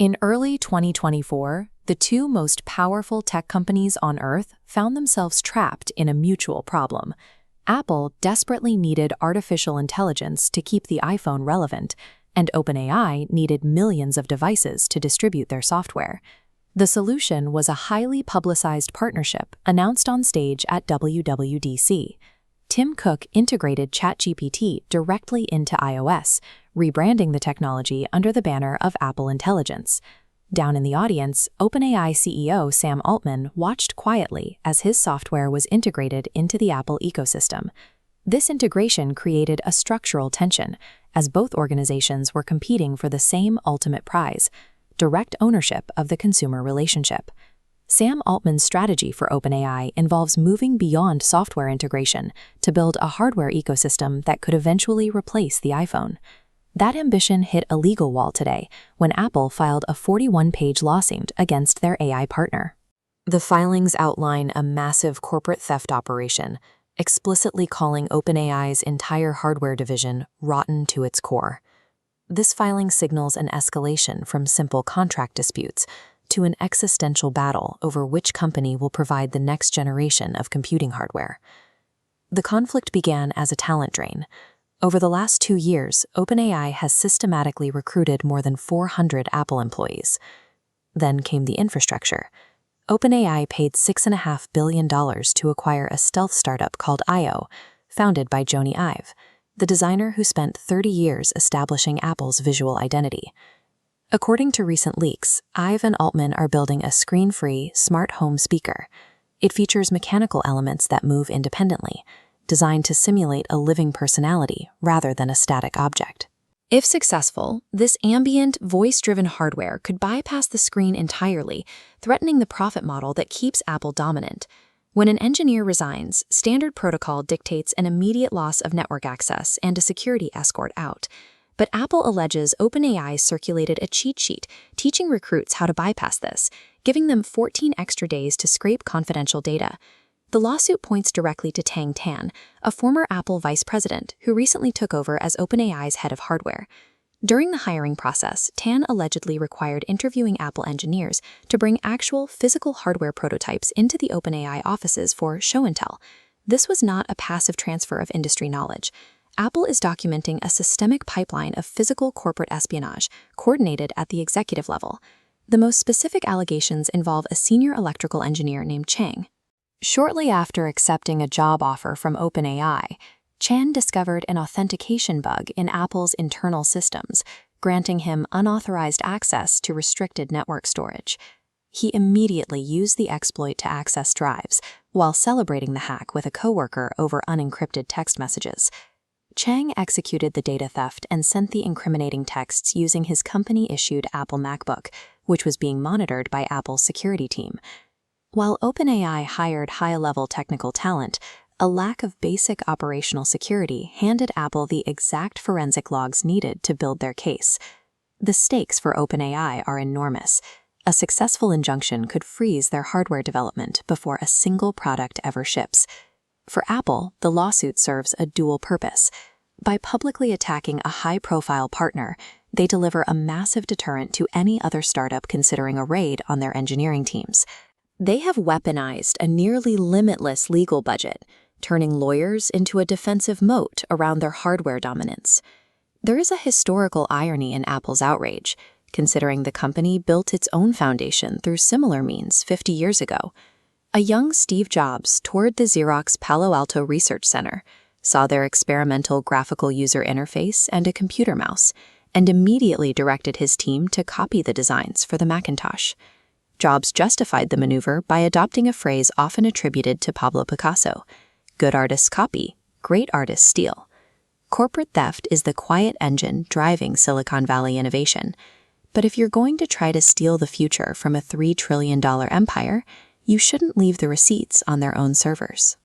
In early 2024, the two most powerful tech companies on Earth found themselves trapped in a mutual problem. Apple desperately needed artificial intelligence to keep the iPhone relevant, and OpenAI needed millions of devices to distribute their software. The solution was a highly publicized partnership announced on stage at WWDC. Tim Cook integrated ChatGPT directly into iOS, rebranding the technology under the banner of Apple Intelligence. Down in the audience, OpenAI CEO Sam Altman watched quietly as his software was integrated into the Apple ecosystem. This integration created a structural tension, as both organizations were competing for the same ultimate prize: direct ownership of the consumer relationship. Sam Altman's strategy for OpenAI involves moving beyond software integration to build a hardware ecosystem that could eventually replace the iPhone. That ambition hit a legal wall today when Apple filed a 41-page lawsuit against their AI partner. The filings outline a massive corporate theft operation, explicitly calling OpenAI's entire hardware division rotten to its core. This filing signals an escalation from simple contract disputes to an existential battle over which company will provide the next generation of computing hardware. The conflict began as a talent drain. Over the last 2 years, OpenAI has systematically recruited more than 400 Apple employees. Then came the infrastructure. OpenAI paid $6.5 billion to acquire a stealth startup called IO, founded by Jony Ive, the designer who spent 30 years establishing Apple's visual identity. According to recent leaks, Ive and Altman are building a screen-free, smart home speaker. It features mechanical elements that move independently, designed to simulate a living personality rather than a static object. If successful, this ambient, voice-driven hardware could bypass the screen entirely, threatening the profit model that keeps Apple dominant. When an engineer resigns, standard protocol dictates an immediate loss of network access and a security escort out. But Apple alleges OpenAI circulated a cheat sheet teaching recruits how to bypass this, giving them 14 extra days to scrape confidential data. The lawsuit points directly to Tang Tan, a former Apple vice president who recently took over as OpenAI's head of hardware. During the hiring process, Tan allegedly required interviewing Apple engineers to bring actual physical hardware prototypes into the OpenAI offices for show and tell. This was not a passive transfer of industry knowledge. Apple is documenting a systemic pipeline of physical corporate espionage, coordinated at the executive level. The most specific allegations involve a senior electrical engineer named Chang. Shortly after accepting a job offer from OpenAI, Chan discovered an authentication bug in Apple's internal systems, granting him unauthorized access to restricted network storage. He immediately used the exploit to access drives, while celebrating the hack with a coworker over unencrypted text messages. Chang executed the data theft and sent the incriminating texts using his company-issued Apple MacBook, which was being monitored by Apple's security team. While OpenAI hired high-level technical talent, a lack of basic operational security handed Apple the exact forensic logs needed to build their case. The stakes for OpenAI are enormous. A successful injunction could freeze their hardware development before a single product ever ships. For Apple, the lawsuit serves a dual purpose. By publicly attacking a high-profile partner, they deliver a massive deterrent to any other startup considering a raid on their engineering teams. They have weaponized a nearly limitless legal budget, turning lawyers into a defensive moat around their hardware dominance. There is a historical irony in Apple's outrage, considering the company built its own foundation through similar means 50 years ago. A young Steve Jobs toured the Xerox Palo Alto Research Center, saw their experimental graphical user interface and a computer mouse, and immediately directed his team to copy the designs for the Macintosh. Jobs justified the maneuver by adopting a phrase often attributed to Pablo Picasso: "Good artists copy, great artists steal." Corporate theft is the quiet engine driving Silicon Valley innovation. But if you're going to try to steal the future from a $3 trillion empire, you shouldn't leave the receipts on their own servers.